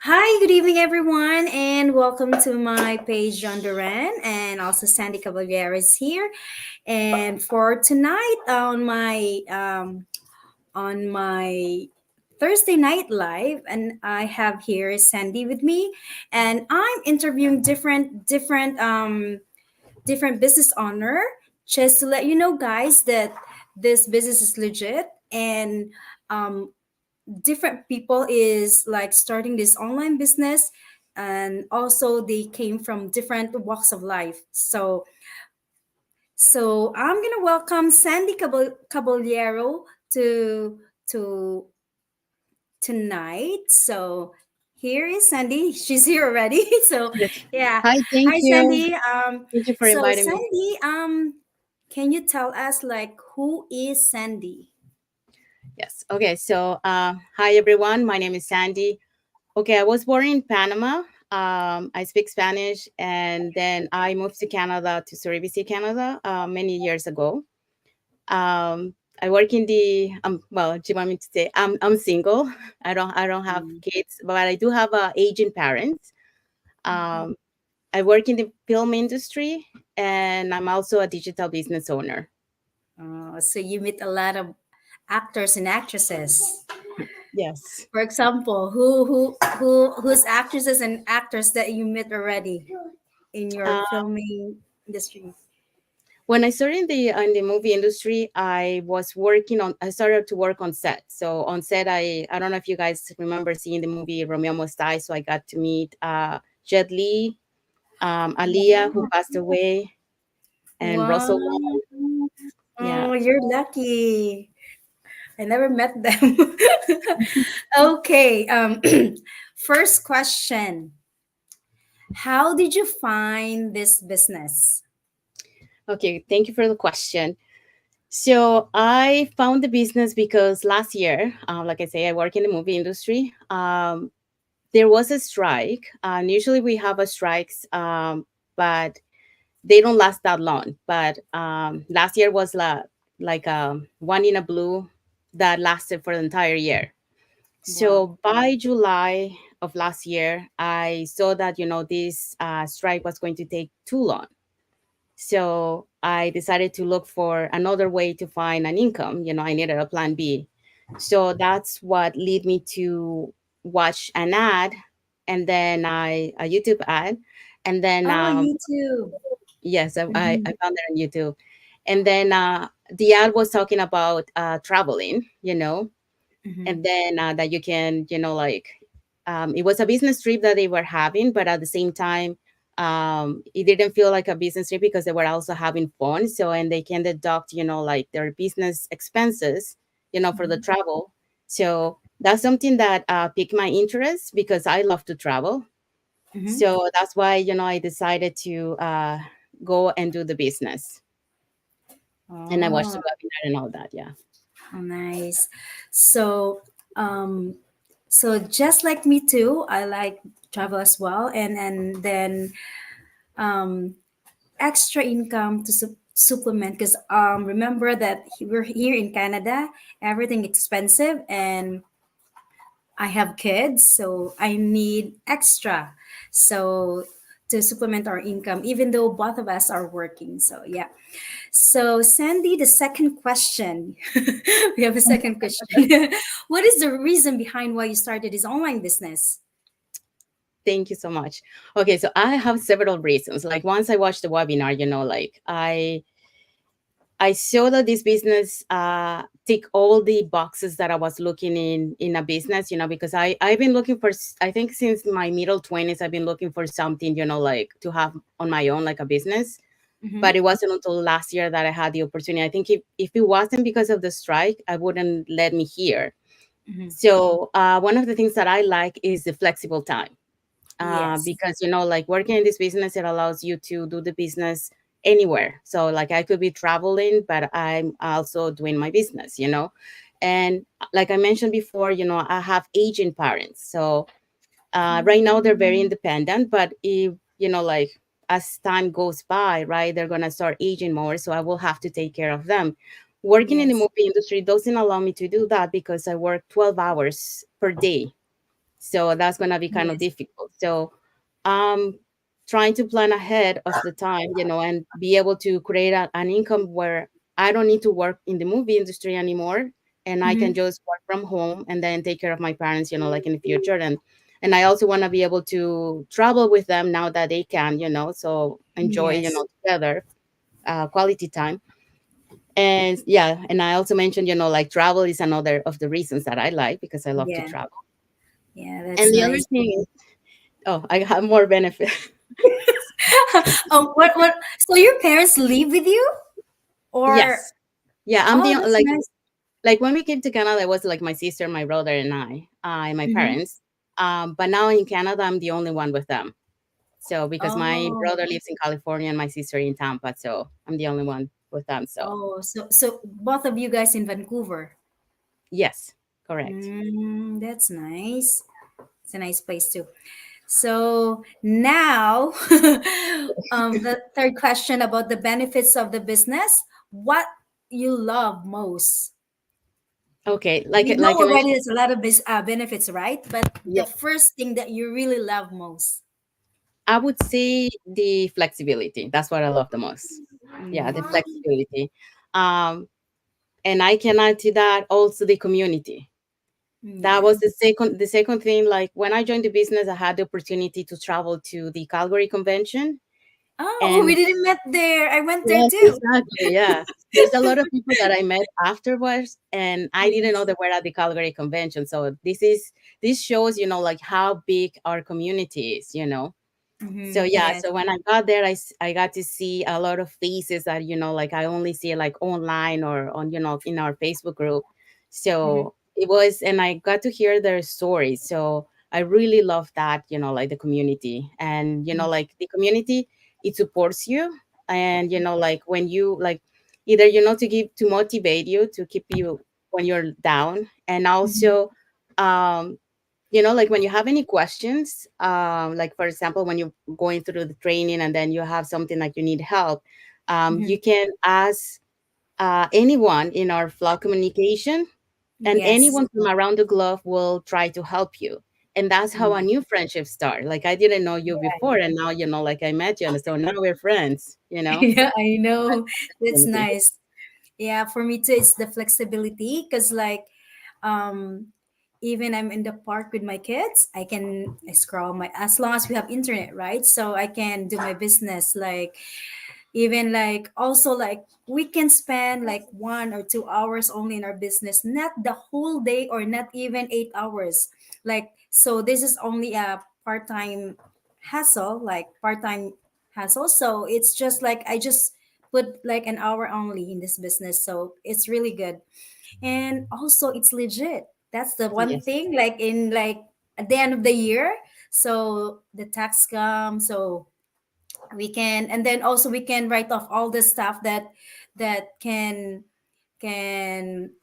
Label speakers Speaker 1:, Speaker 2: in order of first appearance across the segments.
Speaker 1: Hi, good evening, everyone, and welcome to my page, John Duran, and also Sandy Caballero is here. And for tonight, on my Thursday night live, and I have here Sandy with me, and I'm interviewing different business owner, just to let you know, guys, that this business is legit and um, different people is like starting this online business, and also they came from different walks of life. So I'm gonna welcome Sandy Caballero to tonight. So here is Sandy. She's here already. So
Speaker 2: Yes.
Speaker 1: yeah.
Speaker 2: Hi, thank
Speaker 1: Hi,
Speaker 2: you.
Speaker 1: Sandy.
Speaker 2: Thank you for
Speaker 1: So
Speaker 2: inviting me.
Speaker 1: Sandy, can you tell us like who is Sandy?
Speaker 2: Yes. Okay. So, hi everyone. My name is Sandy. Okay, I was born in Panama. I speak Spanish, and then I moved to Canada, to Surrey, BC, Canada, many years ago. I work in the well. Do you want me to say I'm single? I don't have
Speaker 1: Mm.
Speaker 2: kids, but I do have aging parents. Um, I work in the film industry, and I'm also a digital business owner.
Speaker 1: So you meet a lot of actors and actresses.
Speaker 2: Yes.
Speaker 1: For example, who's actresses and actors that you met already in your filming industry?
Speaker 2: When I started in the movie industry, I started to work on set. So on set, I don't know if you guys remember seeing the movie Romeo Must Die. So I got to meet Jet Li, Aaliyah, who passed away, and
Speaker 1: Wow.
Speaker 2: Russell Wong. Yeah.
Speaker 1: Oh, you're lucky. I never met them. Okay. First question. How did you find this business?
Speaker 2: Okay. Thank you for the question. So I found the business because last year, like I say, I work in the movie industry. There was a strike, and usually we have a strikes, but they don't last that long. But last year was like one in a blue that lasted for the entire year.
Speaker 1: Wow.
Speaker 2: So by July of last year, I saw that this strike was going to take too long. So I decided to look for another way to find an income. I needed a plan B. So that's what led me to watch an ad, and then a YouTube ad, and then
Speaker 1: Oh, YouTube.
Speaker 2: yes, I
Speaker 1: Mhm.
Speaker 2: found it on YouTube. And then the ad was talking about traveling, and
Speaker 1: Mhm.
Speaker 2: then that you can, it was a business trip that they were having, but at the same time, it didn't feel like a business trip because they were also having fun. So, and they can deduct, like their business expenses, for the
Speaker 1: Mhm.
Speaker 2: travel. So that's something that piqued my interest because I love to travel.
Speaker 1: Mhm.
Speaker 2: So that's why, I decided to go and do the business. And I watched
Speaker 1: Oh,
Speaker 2: the webinar and all that. Yeah.
Speaker 1: nice. So, um, so just like me too, I like travel as well, and then um, extra income to supplement because remember that we're here in Canada, everything expensive, and I have kids, so I need extra. So to supplement our income, even though both of us are working. So yeah. So Sandy, the second question. We have a second question. What is the reason behind why you started this online business?
Speaker 2: Thank you so much. Okay, so I have several reasons. Like once I watched the webinar, like I saw that this business tick all the boxes that I was looking in a business, because I've been looking for I think since my middle 20s I've been looking for something, like to have on my own like a business.
Speaker 1: Mm-hmm.
Speaker 2: But it wasn't until last year that I had the opportunity. I think if it wasn't because of the strike, I wouldn't let me here.
Speaker 1: Mm-hmm.
Speaker 2: So one of the things that I like is the flexible time,
Speaker 1: Yes.
Speaker 2: because like working in this business, it allows you to do the business anywhere. So like I could be traveling, but I'm also doing my business, and like I mentioned before, I have aging parents. So right now they're very independent, but if like as time goes by, right, they're gonna start aging more, so I will have to take care of them. Working in the
Speaker 1: Yes.
Speaker 2: movie industry doesn't allow me to do that because I work 12 hours per day. So that's going to be kind of
Speaker 1: Yes.
Speaker 2: difficult. So um trying to plan ahead of the time, and be able to create an income where I don't need to work in the movie industry anymore, and I can
Speaker 1: Mm-hmm.
Speaker 2: just work from home and then take care of my parents, like in the future. And I also want to be able to travel with them now that they can, so enjoy,
Speaker 1: Yes.
Speaker 2: together, quality time. And yeah, and I also mentioned, like travel is another of the reasons that I like, because I love to
Speaker 1: Yeah.
Speaker 2: travel.
Speaker 1: Yeah,
Speaker 2: And
Speaker 1: that's
Speaker 2: the other
Speaker 1: nice.
Speaker 2: thing is, oh, I have more benefit.
Speaker 1: Oh, what? So your parents live with you, or
Speaker 2: Yes. Yeah, I'm
Speaker 1: oh,
Speaker 2: the
Speaker 1: that's nice.
Speaker 2: like when we came to Canada, it was like my sister, my brother, and I, and my
Speaker 1: Mm-hmm.
Speaker 2: parents. But now in Canada, I'm the only one with them. So because my
Speaker 1: Oh,
Speaker 2: brother lives in California and my sister in Tampa, so I'm the only one with them. So
Speaker 1: oh, so both of you guys in Vancouver.
Speaker 2: yes, correct.
Speaker 1: Mm, that's nice. It's a nice place too. So now, the third question about the benefits of the business. What you love most?
Speaker 2: Okay,
Speaker 1: We know
Speaker 2: like I
Speaker 1: already
Speaker 2: mentioned,
Speaker 1: there's a lot of benefits, right? But the
Speaker 2: yeah,
Speaker 1: first thing that you really love most.
Speaker 2: I would say the flexibility. That's what I love the most. Yeah, the
Speaker 1: Mm,
Speaker 2: flexibility. Um, and I can add to that also the community. That
Speaker 1: yeah.
Speaker 2: was the second thing. Like when I joined the business, I had the opportunity to travel to the Calgary convention.
Speaker 1: Oh, we
Speaker 2: And
Speaker 1: didn't met there. I went there
Speaker 2: yes,
Speaker 1: too.
Speaker 2: exactly, yeah, there's a lot of people that I met afterwards, and I didn't know
Speaker 1: Yes.
Speaker 2: they were at the Calgary convention. So this shows, like how big our community is, so
Speaker 1: Mm-hmm.
Speaker 2: yeah,
Speaker 1: Yes.
Speaker 2: so when I got there, I got to see a lot of faces that, like I only see like online or on, in our Facebook group.
Speaker 1: Mm-hmm.
Speaker 2: So it was, and I got to hear their stories. So I really love that, like the community, and like the community, it supports you. And like when you like, either, to motivate you, to keep you when you're down, and
Speaker 1: Mm-hmm.
Speaker 2: also like when you have any questions, like for example, when you're going through the training and then you have something like you need help,
Speaker 1: Mm-hmm.
Speaker 2: you can ask anyone in our flow communication, and
Speaker 1: Yes.
Speaker 2: anyone from around the globe will try to help you. And that's how a new friendship start. Like I didn't know you before, and now, like I met you, and so now we're friends.
Speaker 1: Yeah, I know. That's
Speaker 2: Definitely.
Speaker 1: nice. Yeah, for me too, it's the flexibility because like um even I'm in the park with my kids, I scroll my as long as we have internet, right? So I can do my business like even like also like we can spend like 1 or 2 hours only in our business, not the whole day or not even 8 hours. Like so this is only a part-time hassle, like part-time hassle. So it's just like I just put like an hour only in this business. So it's really good. And also it's legit. That's the one
Speaker 2: Yes.
Speaker 1: thing like in like at the end of the year. So the tax comes. So we can and then also we can write off all the stuff that can can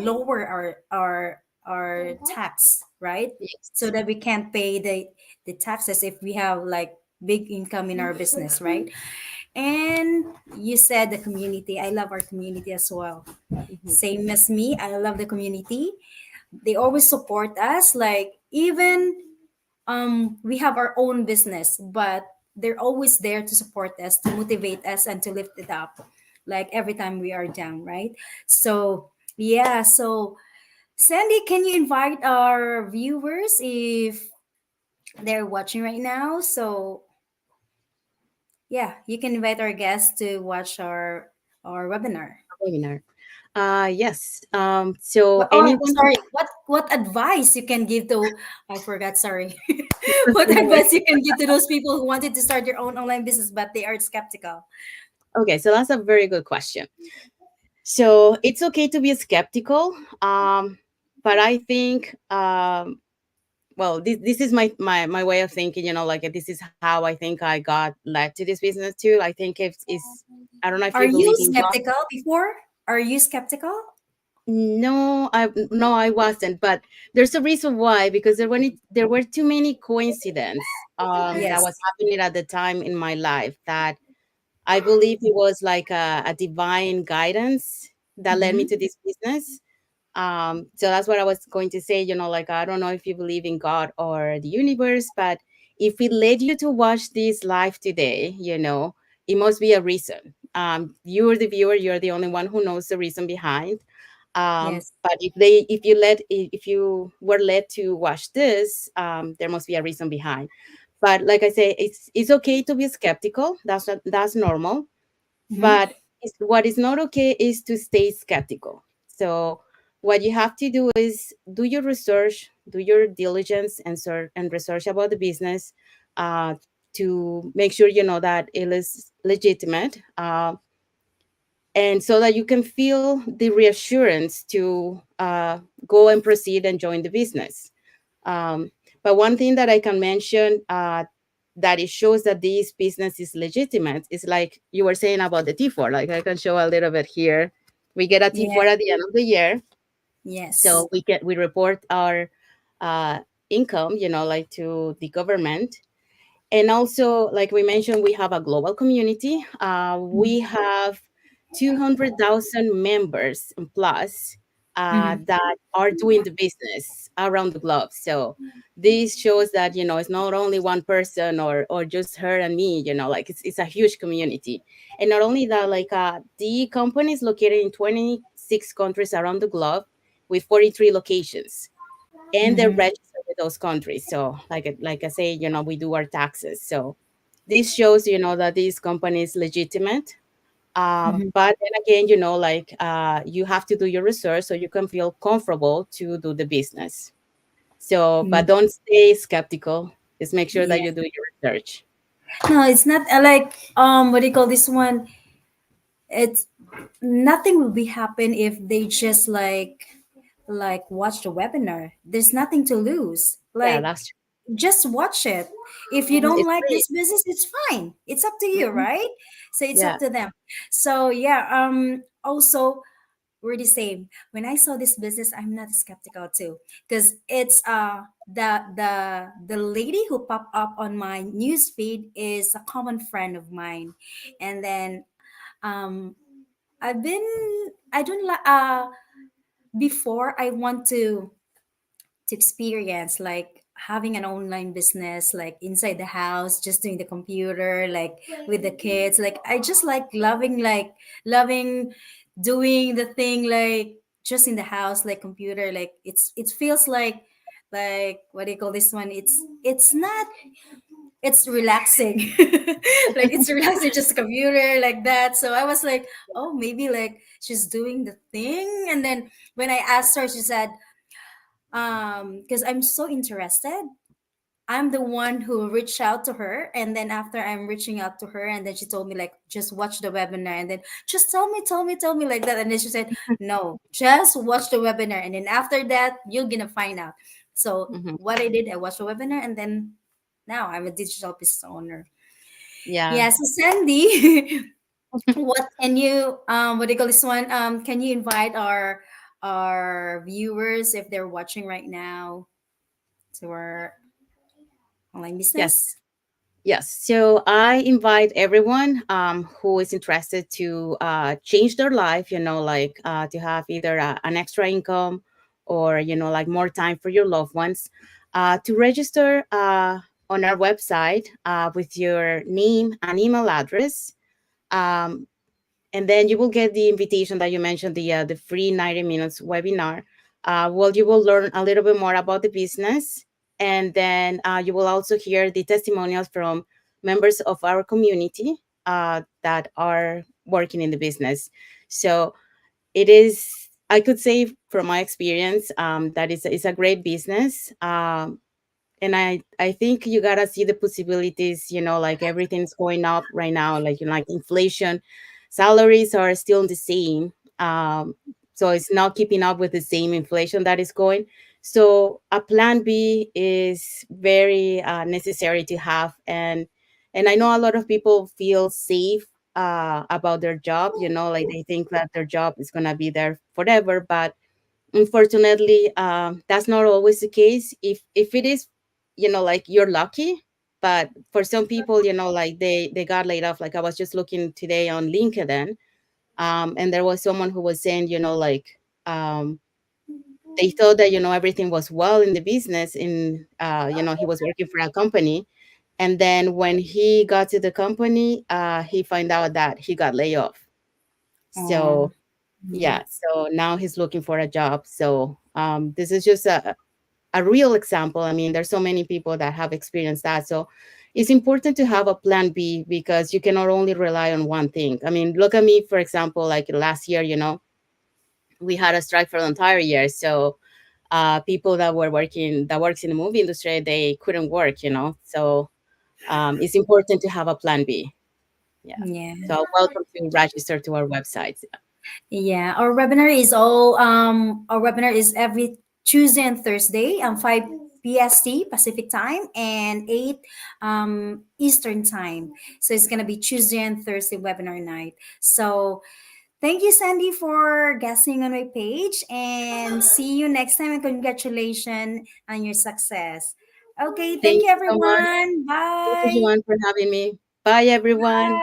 Speaker 1: lower our tax, right? So
Speaker 2: Yes.
Speaker 1: that we can't pay the taxes if we have like big income in our business, right? And you said the community. I love our community as well.
Speaker 2: Mhm.
Speaker 1: Same as me, I love the community. They always support us, like even we have our own business, but they're always there to support us, to motivate us, and to lift it up, like every time we are down, right? So yeah, so Sandy, can you invite our viewers if they're watching right now? So yeah, you can invite our guests to watch our webinar.
Speaker 2: Webinar. Yes. So
Speaker 1: Oh,
Speaker 2: anyone who
Speaker 1: sorry. What advice you can give to? I forgot. Sorry. What
Speaker 2: no
Speaker 1: advice you can give to those people who wanted to start their own online business but they are skeptical?
Speaker 2: Okay, so that's a very good question. So it's okay to be skeptical, but I think, well, this is my way of thinking. Like this is how I think I got led to this business too. I think it's I don't know if
Speaker 1: Are
Speaker 2: you
Speaker 1: you
Speaker 2: believe in God.
Speaker 1: skeptical before? Are you skeptical?
Speaker 2: No, I wasn't. But there's a reason why, because there were too many coincidences that
Speaker 1: Yes.
Speaker 2: was happening at the time in my life, that I believe it was like a divine guidance that led me
Speaker 1: Mm-hmm.
Speaker 2: to this business. So that's what I was going to say. Like, I don't know if you believe in God or the universe, but if it led you to watch this live today, it must be a reason. You're the viewer, you're the only one who knows the reason behind.
Speaker 1: Yes.
Speaker 2: But if you were led to watch this, there must be a reason behind. But like I say, it's okay to be skeptical. That's normal.
Speaker 1: Mm-hmm.
Speaker 2: But what is not okay is to stay skeptical. So what you have to do is do your research, do your diligence, and research about the business, uh, to make sure you know that it is legitimate, and so that you can feel the reassurance to go and proceed and join the business. Um, but one thing that I can mention, that it shows that this business is legitimate is like you were saying about the T4. Like, I can show a little bit here. We get a
Speaker 1: Yeah.
Speaker 2: T4 at the end of the year,
Speaker 1: Yes.
Speaker 2: so we report our uh, income, like to the government. And also, like we mentioned, we have a global community. We have 200,000 members and plus,
Speaker 1: Mm-hmm.
Speaker 2: that are doing the business around the globe. So this shows that, it's not only one person, or just her and me, like it's a huge community. And not only that, like, the company is located in 26 countries around the globe with 43 locations, and they're
Speaker 1: Mm-hmm.
Speaker 2: registered with those countries. So, like I say, we do our taxes. So this shows, that this company is legitimate.
Speaker 1: Mm-hmm.
Speaker 2: But then again, like, you have to do your research so you can feel comfortable to do the business. So, but don't stay skeptical. Just make sure that
Speaker 1: Yeah.
Speaker 2: you do your research.
Speaker 1: No, it's not like what do you call this one? It's nothing will be happen if they just like watch the webinar. There's nothing to lose.
Speaker 2: Yeah,
Speaker 1: Like
Speaker 2: that's true.
Speaker 1: just watch it. If you don't
Speaker 2: It's
Speaker 1: like
Speaker 2: free.
Speaker 1: this business, it's fine. It's up to you,
Speaker 2: Mhm.
Speaker 1: right? So it's up
Speaker 2: Yeah.
Speaker 1: to them. So yeah, also we're the same. When I saw this business, I'm not skeptical too. Because it's the lady who popped up on my news feed is a common friend of mine. And then um I've been I don't like before I want to experience like having an online business like inside the house just doing the computer like with the kids like I just like loving doing the thing like just in the house like computer like it feels like what do you call this one it's not it's relaxing like it's relaxing just a computer like that so I was like oh maybe like she's doing the thing and then when I asked her she said because I'm so interested. I'm the one who reached out to her, and then after I'm reaching out to her, and then she told me like, just watch the webinar, and then just tell me like that, and then she said, no, just watch the webinar, and then after that, you're gonna find out. So
Speaker 2: Hmm.
Speaker 1: what I did, I watched the webinar, and then now I'm a digital business owner.
Speaker 2: Yeah.
Speaker 1: Yeah, so Sandy, what can you what do you call this one? Can you invite our viewers if they're watching right now to our online
Speaker 2: Yes.
Speaker 1: business?
Speaker 2: Yes. So I invite everyone, who is interested to change their life, like, to have either an extra income, or, like more time for your loved ones, to register on our website, with your name and email address. Um, and then you will get the invitation that you mentioned, the free 90 minutes webinar. Well, you will learn a little bit more about the business, and then you will also hear the testimonials from members of our community, that are working in the business. So it is, I could say from my experience, that it's a great business. And I think you gotta see the possibilities. Like, everything's going up right now, like, like inflation, salaries are still the same. So it's not keeping up with the same inflation that is going. So a plan B is very necessary to have. And I know a lot of people feel safe about their job, like they think that their job is gonna be there forever. But unfortunately, that's not always the case. If it is, like, you're lucky. But for some people, like, they got laid off. Like, I was just looking today on LinkedIn, and there was someone who was saying, like, um they thought that, everything was well in the business. He was working for a company. And then when he got to the company, he found out that he got laid off.
Speaker 1: Oh,
Speaker 2: So
Speaker 1: yeah.
Speaker 2: yeah, so now he's looking for a job. So this is just a real example. I mean, there's so many people that have experienced that. So it's important to have a plan B, because you cannot only rely on one thing. I mean, look at me, for example, like last year, we had a strike for the entire year. So people that works in the movie industry, they couldn't work, So it's important to have a plan B. Yeah.
Speaker 1: Yeah.
Speaker 2: So welcome to register to our website.
Speaker 1: Yeah, our webinar is every Tuesday and Thursday, 5 PST Pacific time and 8 Eastern time. So it's gonna be Tuesday and Thursday webinar night. So thank you, Sandy, for guesting on my page, and see you next time, and congratulations on your success. Okay, thank
Speaker 2: Thank
Speaker 1: you
Speaker 2: you so much.
Speaker 1: everyone.
Speaker 2: Thank you,
Speaker 1: Bye.
Speaker 2: Joanne, for having me. Bye, everyone.